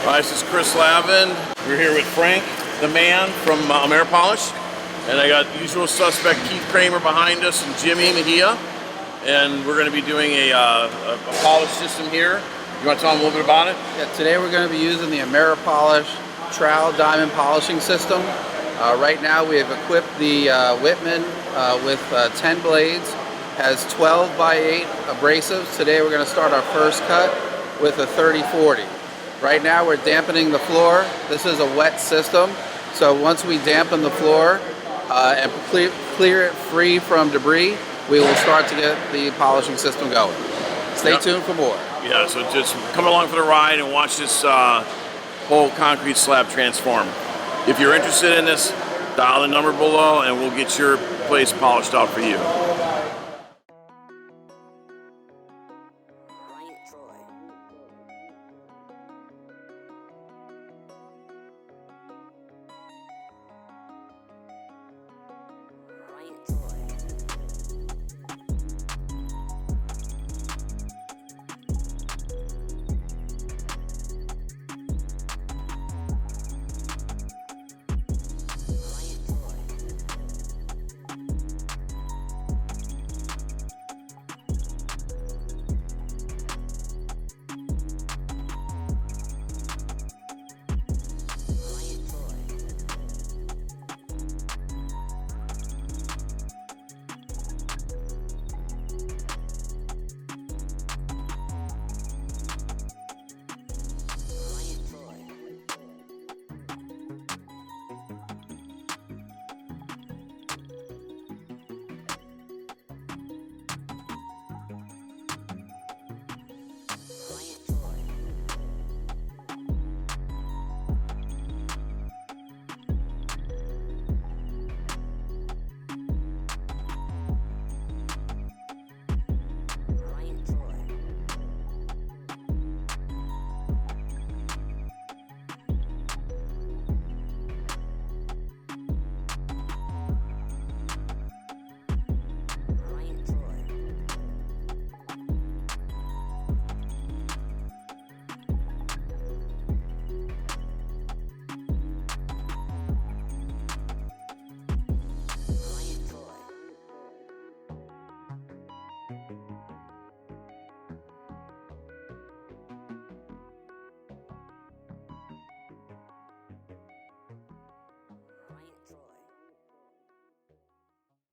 Hi, this is Chris Lavin. We're here with Frank, the man from Ameripolish. And I got usual suspect Keith Kramer behind us and Jimmy Mejia. And we're going to be doing a polish system here. You want to tell them a little bit about it? Yeah, today we're going to be using the Ameripolish Trowel diamond polishing system. Right now we have equipped the Whitman with 10 blades. Has 12 by 8 abrasives. Today we're going to start our first cut with a 30-40. Right now we're dampening the floor. This is a wet system, so once we dampen the floor and clear it free from debris, we will start to get the polishing system going. Stay tuned for more. Yeah, so just come along for the ride and watch this whole concrete slab transform. If you're interested in this, dial the number below and we'll get your place polished out for you.